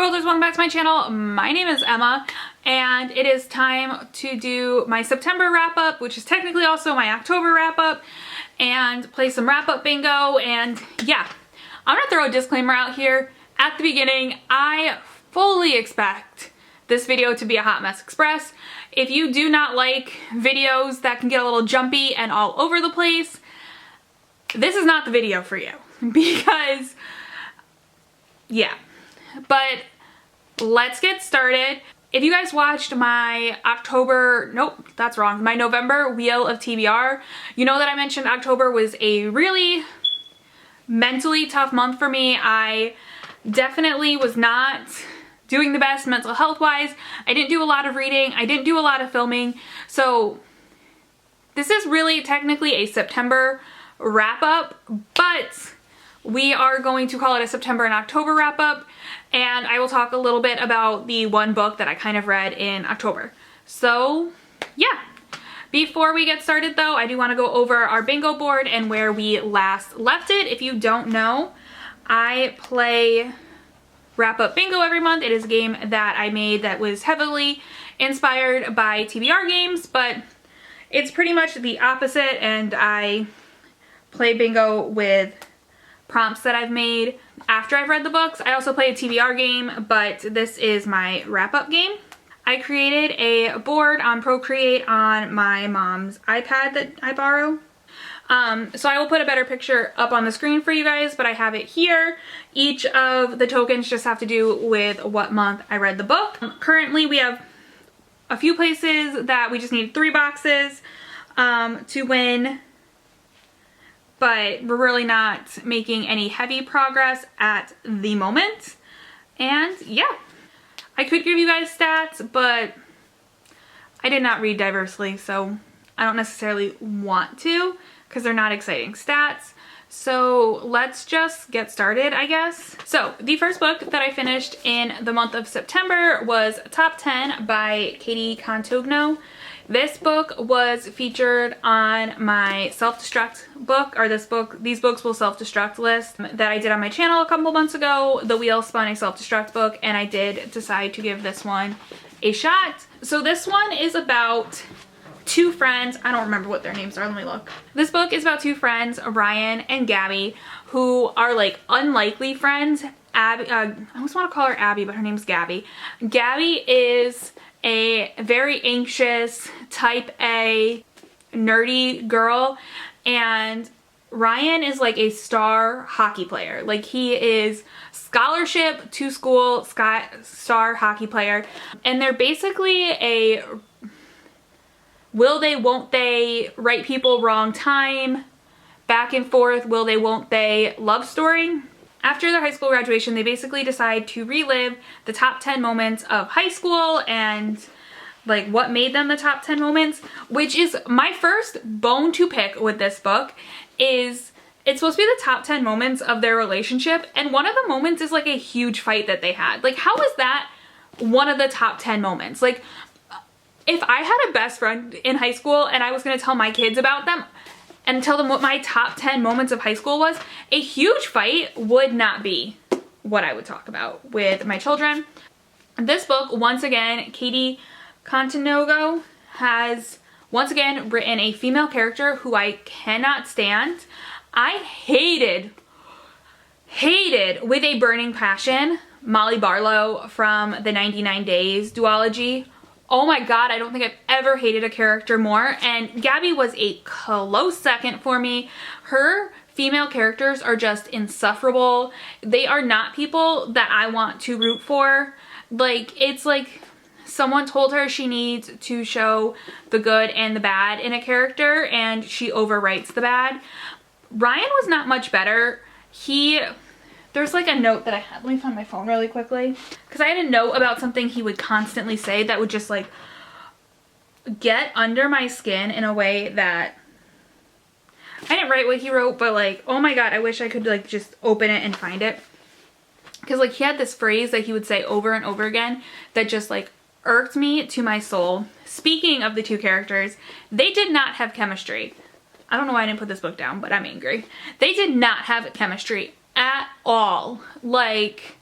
worlders, welcome back to my channel. My name is Emma and it is time to do my September wrap up, which is technically also my October wrap up, and play some wrap up bingo. And yeah, I'm gonna throw a disclaimer out here at the beginning. I fully expect this video to be a hot mess express. If you do not like videos that can get a little jumpy and all over the place, this is not the video for you, because yeah. But let's get started. If you guys watched my my November Wheel of TBR, you know that I mentioned October was a really mentally tough month for me. I definitely was not doing the best mental health wise. I didn't do a lot of reading. I didn't do a lot of filming. So this is really technically a September wrap up, but we are going to call it a September and October wrap up, and I will talk a little bit about the one book that I kind of read in October. So yeah, before we get started though, I do want to go over our bingo board and where we last left it. If you don't know, I play wrap up bingo every month. It is a game that I made that was heavily inspired by TBR games, but it's pretty much the opposite, and I play bingo with prompts that I've made after I've read the books. I also play a TBR game, but this is my wrap-up game. I created a board on Procreate on my mom's iPad that I borrow. So I will put a better picture up on the screen for you guys, but I have it here. Each of the tokens just have to do with what month I read the book. Currently we have a few places that we just need 3 boxes to win, but we're really not making any heavy progress at the moment. And yeah, I could give you guys stats, but I did not read diversely, so I don't necessarily want to, because they're not exciting stats. So let's just get started, I guess. So the first book that I finished in the month of September was Top 10 by Katie Cantogno. This book was featured on my self-destruct book, or these books will self-destruct list that I did on my channel a couple months ago. The wheel spun a self-destruct book, and I did decide to give this one a shot. So this one is about 2 friends. I don't remember what their names are. Let me look. This book is about 2 friends, Ryan and Gabby, who are like unlikely friends. Abby, I almost want to call her Abby, but her name's Gabby. Gabby is a very anxious, type A, nerdy girl, and Ryan is like a star hockey player. Like, he is scholarship to school star hockey player, and they're basically a will they, won't they, right people, wrong time, back and forth, will they, won't they love story. After their high school graduation, they basically decide to relive the top 10 moments of high school and like what made them the top 10 moments, which is my first bone to pick with this book. Is it's supposed to be the top 10 moments of their relationship, and one of the moments is like a huge fight that they had. Like, how is that one of the top 10 moments? Like, if I had a best friend in high school and I was going to tell my kids about them and tell them what my top 10 moments of high school was, a huge fight would not be what I would talk about with my children. This book, once again, Katie Cantogno has once again written a female character who I cannot stand. I hated with a burning passion Molly Barlow from the 99 Days duology. Oh my god, I don't think I've ever hated a character more, and Gabby was a close second for me. Her female characters are just insufferable. They are not people that I want to root for. Like, it's like someone told her she needs to show the good and the bad in a character, and she overwrites the bad. Ryan was not much better. There's like a note that I had. Let me find my phone really quickly, because I had a note about something he would constantly say that would just like get under my skin in a way that I didn't write what he wrote, but like, oh my god, I wish I could like just open it and find it. Because like, he had this phrase that he would say over and over again that just like irked me to my soul. Speaking of the 2 characters, they did not have chemistry. I don't know why I didn't put this book down, but I'm angry. They did not have chemistry at all. Like,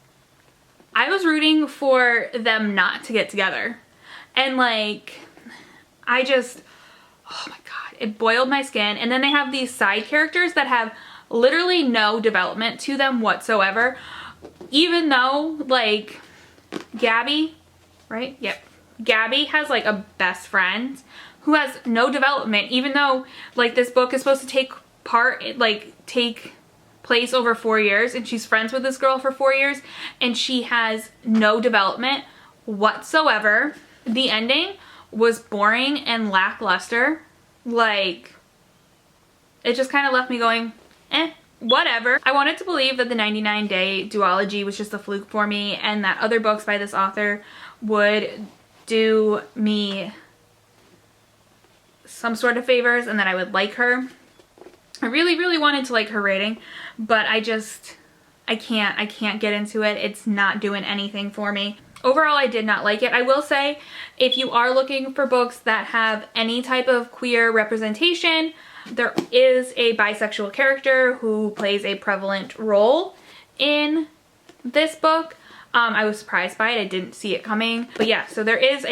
I was rooting for them not to get together. And like, I just, oh my God, it boiled my skin. And then they have these side characters that have literally no development to them whatsoever. Even though like Gabby, right? Yep. Gabby has like a best friend who has no development, even though like this book is supposed to take place over 4 years, and she's friends with this girl for 4 years, and she has no development whatsoever. The ending was boring and lackluster. Like, it just kind of left me going, whatever. I wanted to believe that the 99-day duology was just a fluke for me, and that other books by this author would do me some sort of favors and that I would like her. I really, really wanted to like her rating, but I can't get into it. It's not doing anything for me. Overall, I did not like it. I will say, if you are looking for books that have any type of queer representation, there is a bisexual character who plays a prevalent role in this book. I was surprised by it. I didn't see it coming. But yeah, so there is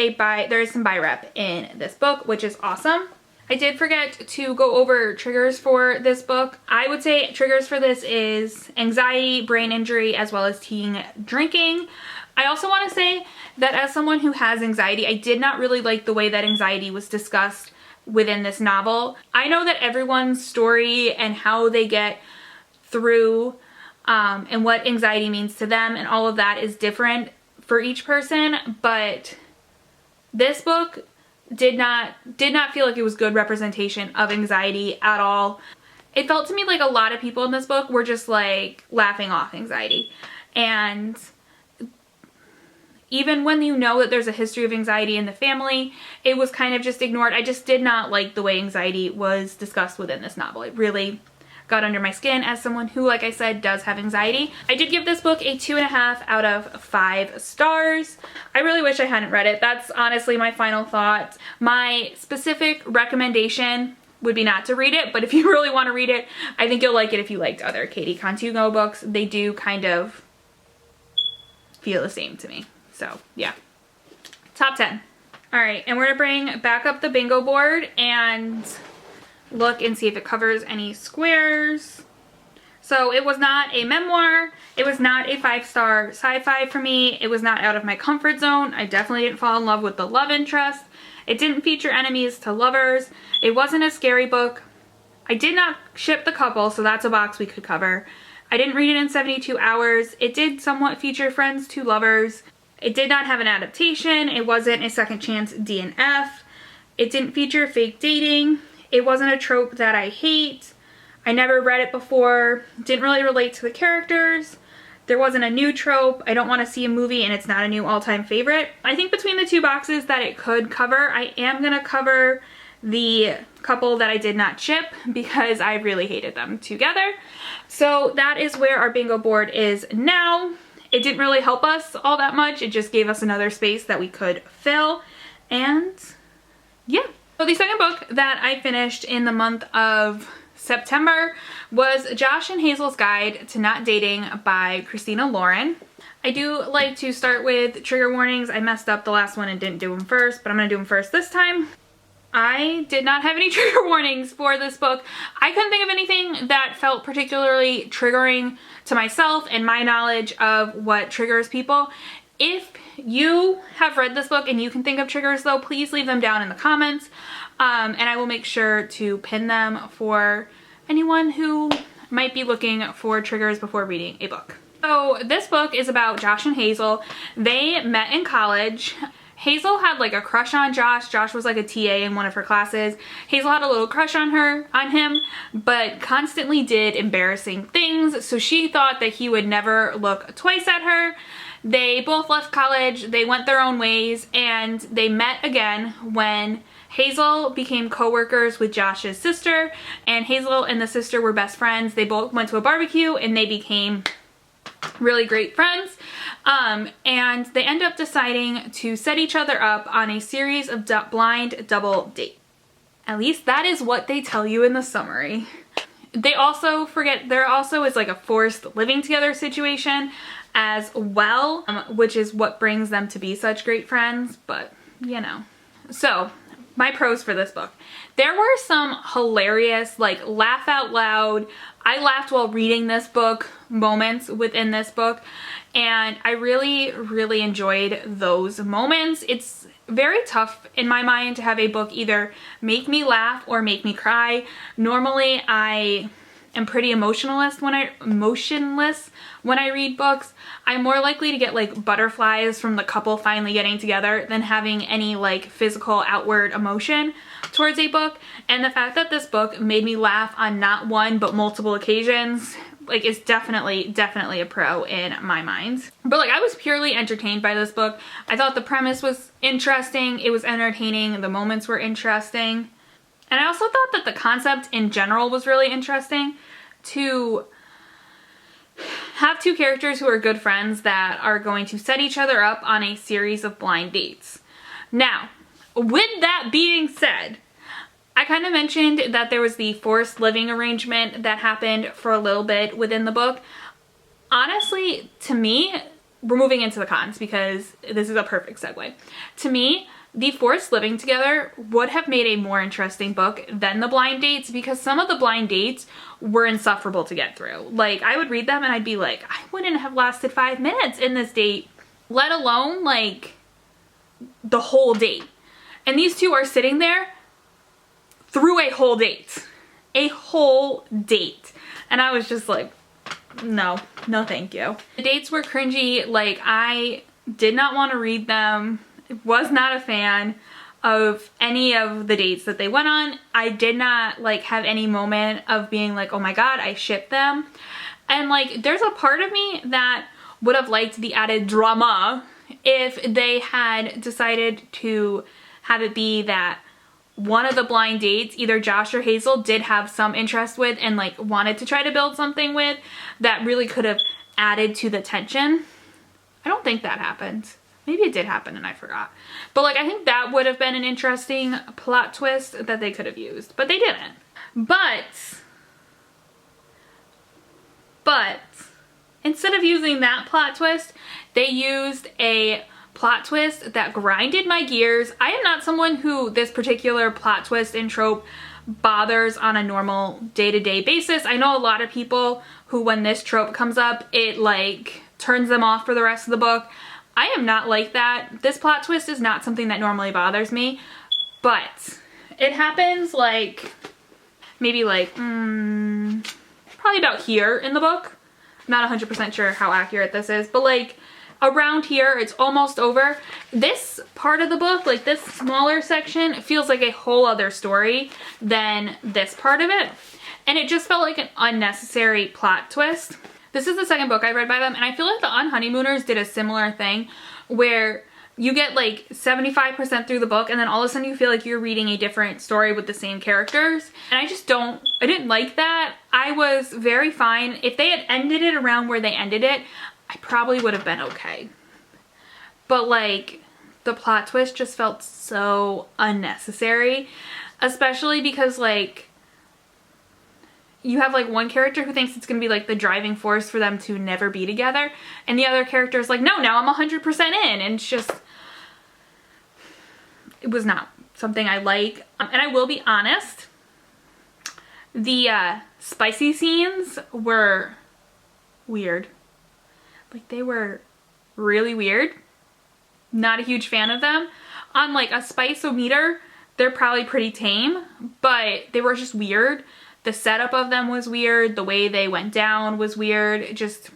some bi rep in this book, which is awesome. I did forget to go over triggers for this book. I would say triggers for this is anxiety, brain injury, as well as teen drinking. I also want to say that as someone who has anxiety, I did not really like the way that anxiety was discussed within this novel. I know that everyone's story and how they get through and what anxiety means to them and all of that is different for each person, but this book did not feel like it was good representation of anxiety at all. It felt to me like a lot of people in this book were just like laughing off anxiety, and even when you know that there's a history of anxiety in the family, it was kind of just ignored. I just did not like the way anxiety was discussed within this novel. It really got under my skin as someone who, like I said, does have anxiety. I did give this book a 2.5 out of 5 stars. I really wish I hadn't read it. That's honestly my final thought. My specific recommendation would be not to read it, but if you really want to read it, I think you'll like it if you liked other Katie Contugo books. They do kind of feel the same to me. So yeah, top 10. All right, and we're gonna bring back up the bingo board and look and see if it covers any squares. So it was not a memoir. It was not a 5-star sci-fi for me. It was not out of my comfort zone. I definitely didn't fall in love with the love interest. It didn't feature enemies to lovers. It wasn't a scary book. I did not ship the couple, so that's a box we could cover. I didn't read it in 72 hours. It did somewhat feature friends to lovers. It did not have an adaptation. It wasn't a second chance DNF. It didn't feature fake dating. It wasn't a trope that I hate. I never read it before. Didn't really relate to the characters. There wasn't a new trope. I don't want to see a movie and it's not a new all-time favorite. I think between the two boxes that it could cover, I am going to cover the couple that I did not ship because I really hated them together. So that is where our bingo board is now. It didn't really help us all that much. It just gave us another space that we could fill. And yeah. So the second book that I finished in the month of September was Josh and Hazel's Guide to Not Dating by Christina Lauren. I do like to start with trigger warnings. I messed up the last one and didn't do them first, but I'm going to do them first this time. I did not have any trigger warnings for this book. I couldn't think of anything that felt particularly triggering to myself and my knowledge of what triggers people. If you have read this book and you can think of triggers though, please leave them down in the comments. And I will make sure to pin them for anyone who might be looking for triggers before reading a book. So this book is about Josh and Hazel. They met in college. Hazel had like a crush on Josh. Josh was like a TA in one of her classes. Hazel had a little crush on him, but constantly did embarrassing things. So she thought that he would never look twice at her. They both left college. They went their own ways and they met again when Hazel became co-workers with Josh's sister, and Hazel and the sister were best friends. They both went to a barbecue and they became really great friends. And they end up deciding to set each other up on a series of blind double dates. At least that is what they tell you in the summary. They also forget there also is like a forced living together situation. as well, which is what brings them to be such great friends, but you know. So, my pros for this book. There were some hilarious, like, laugh out loud, I laughed while reading this book moments within this book, and I really, really enjoyed those moments. It's very tough in my mind to have a book either make me laugh or make me cry. Normally, I am pretty emotionless when I read books. I'm more likely to get like butterflies from the couple finally getting together than having any like physical outward emotion towards a book. And the fact that this book made me laugh on not one but multiple occasions, like, is definitely a pro in my mind. But like, I was purely entertained by this book. I thought the premise was interesting, it was entertaining, the moments were interesting. And I also thought that the concept in general was really interesting, to have two characters who are good friends that are going to set each other up on a series of blind dates. Now, with that being said, I kind of mentioned that there was the forced living arrangement that happened for a little bit within the book. Honestly, to me, we're moving into the cons because this is a perfect segue. To me, the forced living together would have made a more interesting book than the blind dates, because some of the blind dates were insufferable to get through. Like, I would read them and I'd be like, I wouldn't have lasted 5 minutes in this date, let alone like the whole date. And these two are sitting there through a whole date. A whole date. And I was just like, no thank you. The dates were cringy. Like, I did not want to read them. Was not a fan of any of the dates that they went on. I did not like have any moment of being like, oh my god, I ship them. And like, there's a part of me that would have liked the added drama if they had decided to have it be that one of the blind dates, either Josh or Hazel, did have some interest with and like wanted to try to build something with, that really could have added to the tension. I don't think that happened. Maybe it did happen and I forgot. But like, I think that would have been an interesting plot twist that they could have used, but they didn't. But instead of using that plot twist, they used a plot twist that grinded my gears. I am not someone who this particular plot twist and trope bothers on a normal day-to-day basis. I know a lot of people who, when this trope comes up, it like turns them off for the rest of the book. I am not like that. This plot twist is not something that normally bothers me, but it happens like maybe like probably about here in the book. I'm not 100% sure how accurate this is, but like around here, it's almost over. This part of the book, like this smaller section, feels like a whole other story than this part of it, and it just felt like an unnecessary plot twist. This is the second book I read by them, and I feel like the Unhoneymooners did a similar thing where you get like 75% through the book and then all of a sudden you feel like you're reading a different story with the same characters. And I didn't like that. I was very fine. If they had ended it around where they ended it, I probably would have been okay. But like, the plot twist just felt so unnecessary, especially because like, you have like one character who thinks it's gonna be like the driving force for them to never be together, and the other character is like, no, now I'm 100% in, and it's just, it was not something I like. And I will be honest, the spicy scenes were weird. Like, they were really weird. Not a huge fan of them. On like a spice-o-meter, they're probably pretty tame, but they were just weird. The setup of them was weird. The way they went down was weird. It just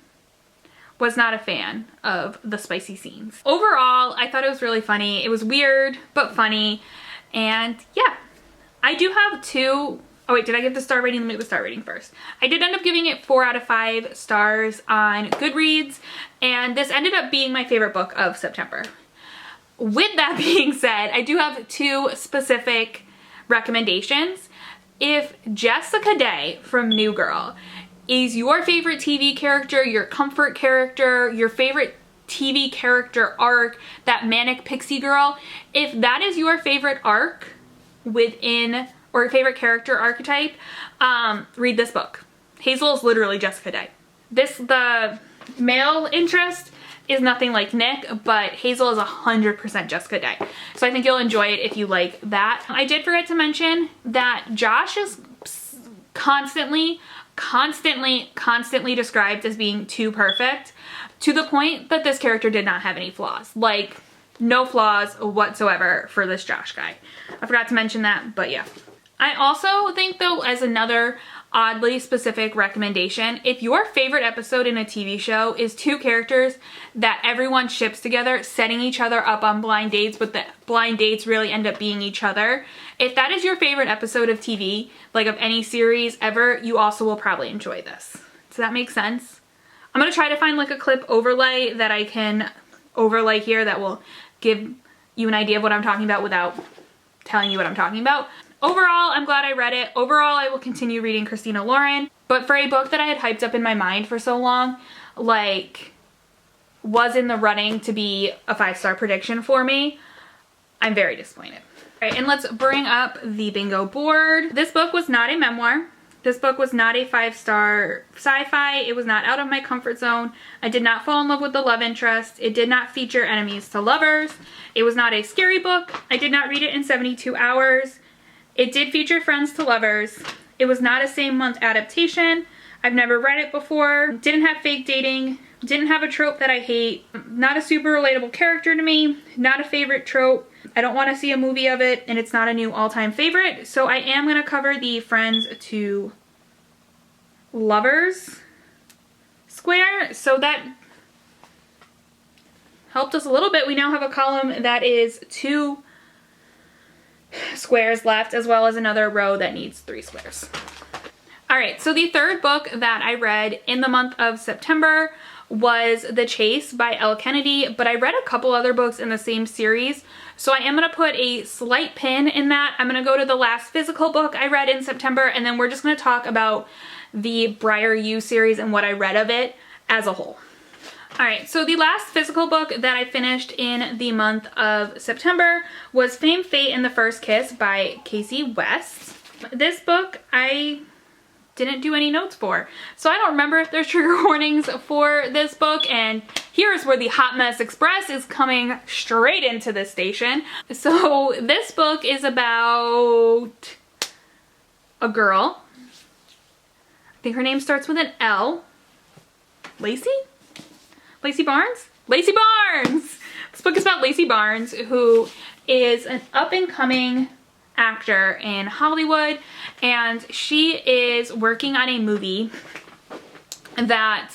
was not a fan of the spicy scenes. Overall, I thought it was really funny. It was weird, but funny. And yeah, I do have two. Oh wait, did I give the star rating? Let me give the star rating first. I did end up giving it 4 out of 5 stars on Goodreads, and this ended up being my favorite book of September. With that being said, I do have 2 specific recommendations. If Jessica Day from New Girl is your favorite TV character, your comfort character, your favorite TV character arc, that manic pixie girl, if that is your favorite arc within, or favorite character archetype, read this book. Hazel is literally Jessica Day. The male interest is nothing like Nick, but Hazel is 100% Jessica Day. So I think you'll enjoy it if you like that. I did forget to mention that Josh is constantly described as being too perfect, to the point that this character did not have any flaws. Like, no flaws whatsoever for this Josh guy. I forgot to mention that, but yeah. I also think, though, as another oddly specific recommendation, if your favorite episode in a TV show is two characters that everyone ships together, setting each other up on blind dates, but the blind dates really end up being each other, if that is your favorite episode of TV, like of any series ever, you also will probably enjoy this. Does that make sense? I'm gonna try to find like a clip overlay that I can overlay here that will give you an idea of what I'm talking about without telling you what I'm talking about. Overall, I'm glad I read it. Overall, I will continue reading Christina Lauren. But for a book that I had hyped up in my mind for so long, like, was in the running to be a 5-star prediction for me, I'm very disappointed. All right, and let's bring up the bingo board. This book was not a memoir. This book was not a 5-star sci-fi. It was not out of my comfort zone. I did not fall in love with the love interest. It did not feature enemies to lovers. It was not a scary book. I did not read it in 72 hours. It did feature friends to lovers. It was not a same month adaptation. I've never read it before. Didn't have fake dating. Didn't have a trope that I hate. Not a super relatable character to me. Not a favorite trope. I don't want to see a movie of it, and it's not a new all-time favorite. So I am going to cover the friends to lovers square. So that helped us a little bit. We now have a column that is 2 squares left, as well as another row that needs 3 squares. All right, so the third book that I read in the month of September was The Chase by Elle Kennedy, but I read a couple other books in the same series, so I am going to put a slight pin in that. I'm going to go to the last physical book I read in September, and then we're just going to talk about the Briar U series and what I read of it as a whole. Alright, so the last physical book that I finished in the month of September was Fame, Fate, and the First Kiss by Casey West. This book I didn't do any notes for, so I don't remember if there's trigger warnings for this book, and here's where the Hot Mess Express is coming straight into the station. So this book is about a girl. I think her name starts with an L. Lacey? Lacey Barnes? Lacey Barnes! This book is about Lacey Barnes, who is an up-and-coming actor in Hollywood, and she is working on a movie that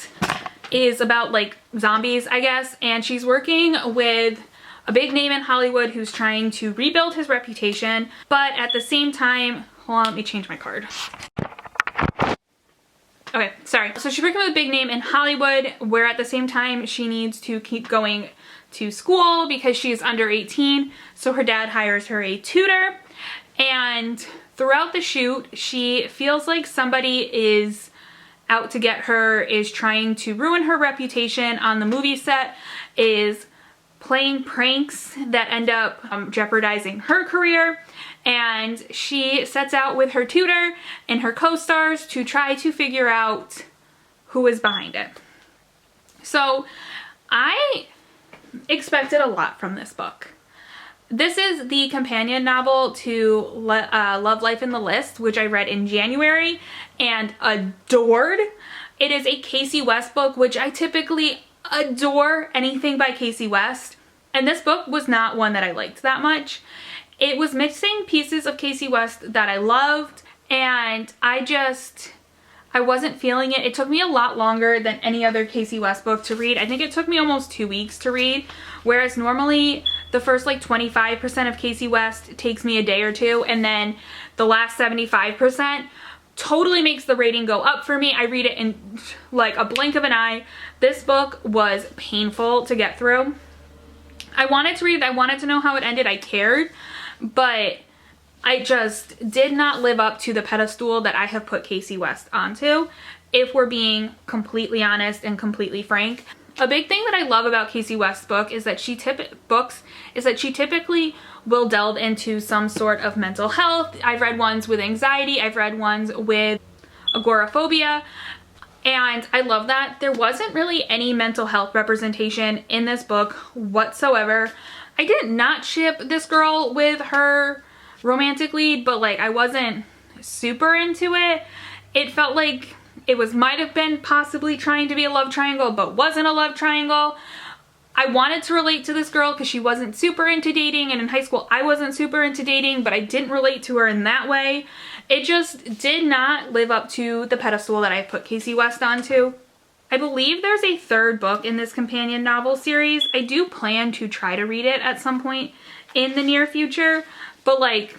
is about like zombies, I guess, and she's working with a big name in Hollywood who's trying to rebuild his reputation, but at the same time, hold on, let me change my card. Okay, sorry. So she's working with a big name in Hollywood, where at the same time she needs to keep going to school because she is under 18. So her dad hires her a tutor, and throughout the shoot, she feels like somebody is out to get her, is trying to ruin her reputation on the movie set, is playing pranks that end up jeopardizing her career. And she sets out with her tutor and her co-stars to try to figure out who is behind it. So I expected a lot from this book. This is the companion novel to Love, Life, and the List, which I read in January and adored. It is a Casey West book, which I typically adore anything by Casey West. And this book was not one that I liked that much. It was missing pieces of Casey West that I loved, and I wasn't feeling it. It took me a lot longer than any other Casey West book to read. I think it took me almost 2 weeks to read, whereas normally the first like 25% of Casey West takes me a day or two, and then the last 75% totally makes the rating go up for me. I read it in like a blink of an eye. This book was painful to get through. I wanted to read it. I wanted to know how it ended. I cared. But I just did not live up to the pedestal that I have put Casey West onto, if we're being completely honest and completely frank. A big thing that I love about Casey West's book is that she typically will delve into some sort of mental health. I've read ones with anxiety. I've read ones with agoraphobia. And I love that. There wasn't really any mental health representation in this book whatsoever. I did not ship this girl with her romantic lead, but like I wasn't super into it. It felt like it might have been possibly trying to be a love triangle, but wasn't a love triangle. I wanted to relate to this girl because she wasn't super into dating, and in high school I wasn't super into dating, but I didn't relate to her in that way. It just did not live up to the pedestal that I put Casey West onto. I believe there's a third book in this companion novel series. I do plan to try to read it at some point in the near future, but like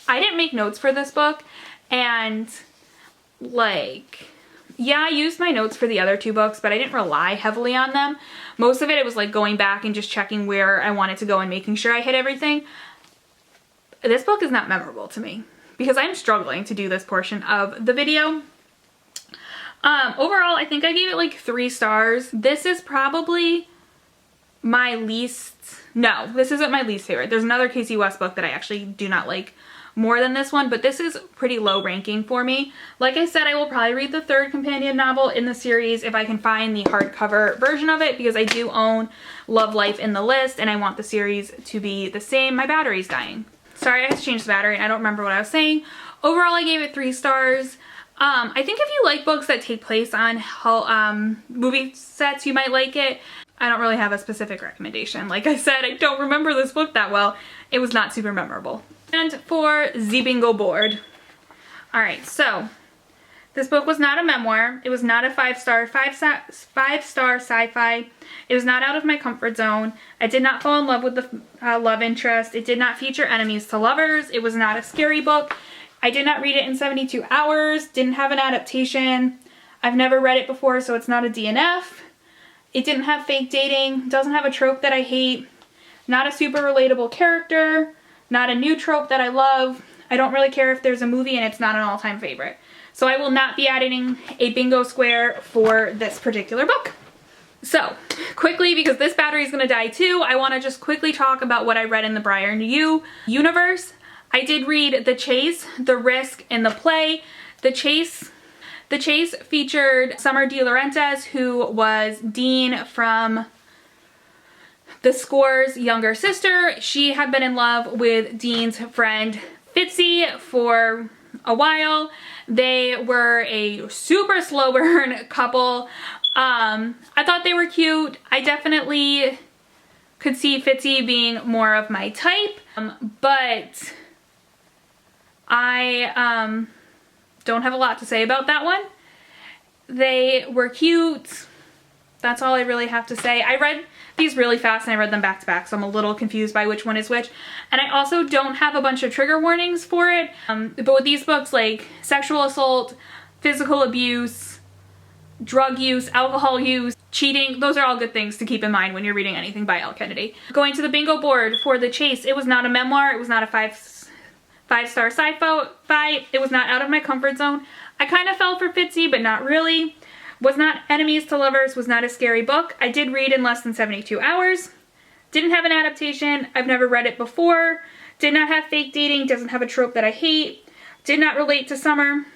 I didn't make notes for this book, and like, yeah, I used my notes for the other two books, but I didn't rely heavily on them. Most of it was like going back and just checking where I wanted to go and making sure I hit everything. This book is not memorable to me because I'm struggling to do this portion of the video. Overall, I think I gave it like 3 stars. This is probably my least, no, this isn't my least favorite. There's another Casey West book that I actually do not like more than this one, but this is pretty low ranking for me. Like I said, I will probably read the 3rd companion novel in the series if I can find the hardcover version of it, because I do own Love Life in the list and I want the series to be the same. My battery's dying. Sorry, I had to change the battery and I don't remember what I was saying. Overall, I gave it 3 stars. I think if you like books that take place on movie sets, you might like it. I don't really have a specific recommendation. Like I said, I don't remember this book that well. It was not super memorable. And for the bingo board. Alright, so this book was not a memoir. It was not a 5-star sci-fi. It was not out of my comfort zone. I did not fall in love with the love interest. It did not feature enemies to lovers. It was not a scary book. I did not read it in 72 hours. Didn't have an adaptation. I've never read it before, so it's not a DNF. It didn't have fake dating. Doesn't have a trope that I hate. Not a super relatable character. Not a new trope that I love. I don't really care if there's a movie and it's not an all-time favorite. So I will not be adding a bingo square for this particular book. So, quickly, because this battery is going to die too, I want to just quickly talk about what I read in the Briar New universe. I did read The Chase, The Risk, and The Play. The Chase featured Summer De Laurentiis, who was Dean from The Score's younger sister. She had been in love with Dean's friend Fitzy for a while. They were a super slow burn couple. I thought they were cute. I definitely could see Fitzy being more of my type, but I don't have a lot to say about that one. They were cute. That's all I really have to say. I read these really fast and I read them back to back, so I'm a little confused by which one is which. And I also don't have a bunch of trigger warnings for it. But with these books, like sexual assault, physical abuse, drug use, alcohol use, cheating, those are all good things to keep in mind when you're reading anything by Elle Kennedy. Going to the bingo board for The Chase, it was not a memoir. It was not a five-star sci-fi. It was not out of my comfort zone. I kind of fell for Fitzy, but not really. Was not enemies to lovers, was not a scary book. I did read in less than 72 hours. Didn't have an adaptation. I've never read it before. Did not have fake dating. Doesn't have a trope that I hate. Did not relate to Summer.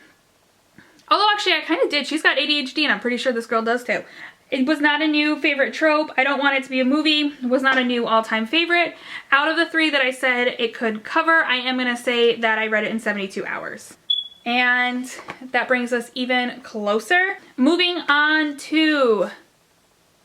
Although actually I kind of did. She's got ADHD and I'm pretty sure this girl does too. It was not a new favorite trope. I don't want it to be a movie. It was not a new all-time favorite. Out of the 3 that I said it could cover, I am going to say that I read it in 72 hours. And that brings us even closer. Moving on to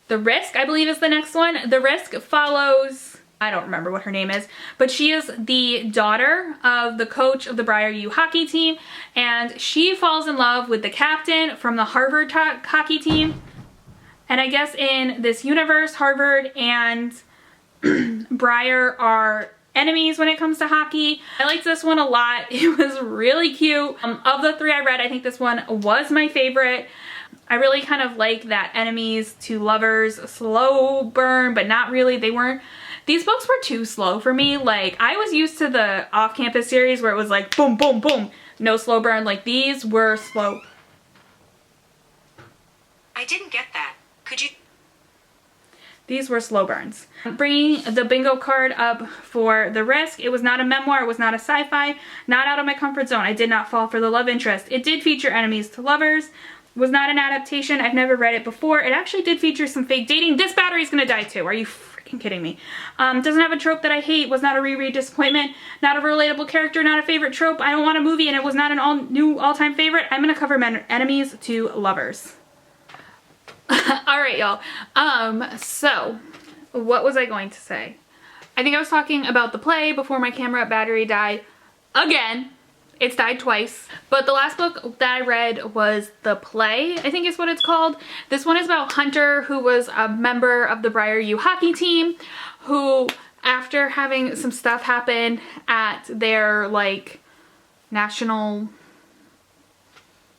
The Risk, I believe is the next one. The Risk follows, I don't remember what her name is, but she is the daughter of the coach of the Briar U hockey team, and she falls in love with the captain from the Harvard hockey team. And I guess in this universe, Harvard and Briar are enemies when it comes to hockey. I liked this one a lot. It was really cute. Of the 3 I read, I think this one was my favorite. I really kind of like that enemies to lovers slow burn, but not really. These books were too slow for me. Like, I was used to the off-campus series where it was like boom, boom, boom, no slow burn. Like, these were slow. I didn't get that. Could you? These were slow burns. Bringing the bingo card up for The Risk. It was not a memoir. It was not a sci-fi. Not out of my comfort zone. I did not fall for the love interest. It did feature enemies to lovers. was not an adaptation. I've never read it before. It actually did feature some fake dating. This battery's gonna die too. Are you freaking kidding me? Doesn't have a trope that I hate. Was not a reread disappointment. Not a relatable character. Not a favorite trope. I don't want a movie, and it was not an all-time favorite. I'm gonna cover enemies to lovers. All right, y'all. So what was I going to say? I think I was talking about the play before my camera battery died again. It's died twice. But the last book that I read was the play, I think is what it's called. This one is about Hunter, who was a member of the Briar U hockey team, who, after having some stuff happen at their like national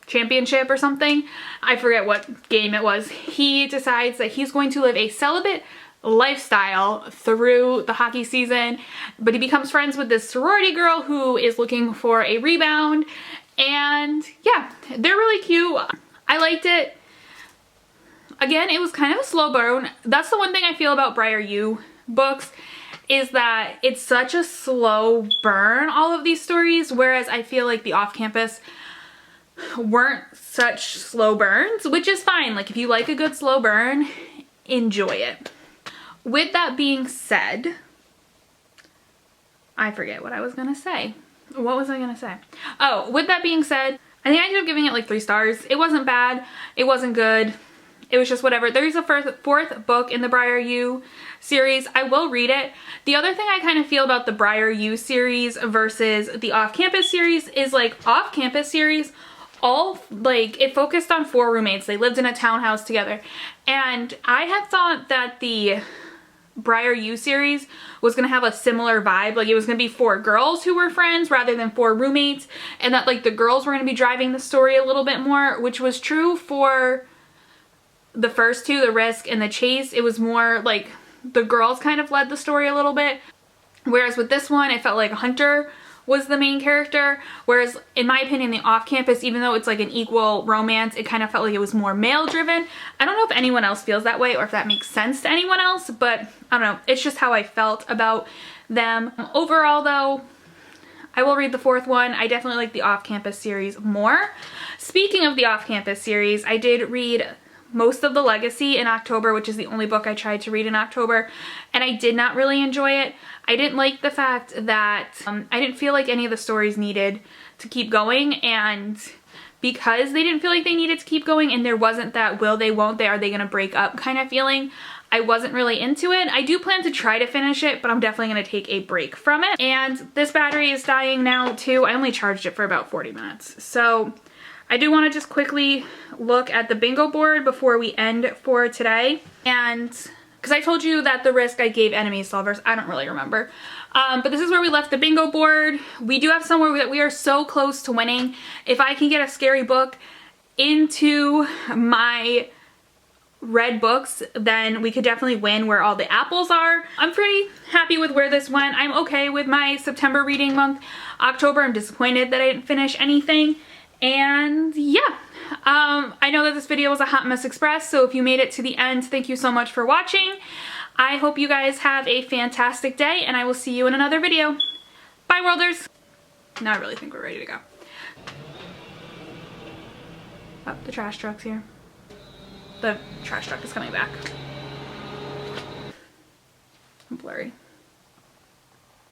championship or something, I forget what game it was, he decides that he's going to live a celibate lifestyle through the hockey season, but he becomes friends with this sorority girl who is looking for a rebound, and yeah, they're really cute. I liked it. Again, it was kind of a slow burn. That's the one thing I feel about Briar U books, is that it's such a slow burn, all of these stories, whereas I feel like the off-campus weren't such slow burns, which is fine. Like, if you like a good slow burn, enjoy it. With that being said, I forget what I was gonna say. What was I gonna say? Oh, with that being said, I think I ended up giving it like 3 stars. It wasn't bad. It wasn't good. It was just whatever. There's a fourth book in the Briar U series. I will read it. The other thing I kind of feel about the Briar U series versus the off-campus series is, like, off-campus series, all, like, it focused on 4 roommates. They lived in a townhouse together. And I had thought that the Briar U series was gonna have a similar vibe. Like, it was gonna be 4 girls who were friends rather than 4 roommates, and that, like, the girls were gonna be driving the story a little bit more, which was true for the first 2, The Risk and The Chase. It was more like the girls kind of led the story a little bit, whereas with this one, it felt like Hunter was the main character, whereas in my opinion, the off-campus, even though it's like an equal romance, it kind of felt like it was more male-driven. I don't know if anyone else feels that way or if that makes sense to anyone else, but I don't know. It's just how I felt about them. Overall though, I will read the 4th one. I definitely like the off-campus series more. Speaking of the off-campus series, I did read most of the Legacy in October, which is the only book I tried to read in October, and I did not really enjoy it. I didn't like the fact that I didn't feel like any of the stories needed to keep going, and because they didn't feel like they needed to keep going and there wasn't that will they, won't they, are they gonna break up kind of feeling, I wasn't really into it. I do plan to try to finish it, but I'm definitely gonna take a break from it. And this battery is dying now too. I only charged it for about 40 minutes. So I do want to just quickly look at the bingo board before we end for today. And because I told you that the risk I gave enemies to lovers, I don't really remember. But this is where we left the bingo board. We do have somewhere that we are so close to winning. If I can get a scary book into my red books, then we could definitely win where all the apples are. I'm pretty happy with where this went. I'm okay with my September reading month. October, I'm disappointed that I didn't finish anything. And yeah, I know that this video was a hot mess express, so if you made it to the end, thank you so much for watching. I hope you guys have a fantastic day, and I will see you in another video. Bye, Worlders! Now I really think we're ready to go. Oh, the trash truck's here. The trash truck is coming back. I'm blurry.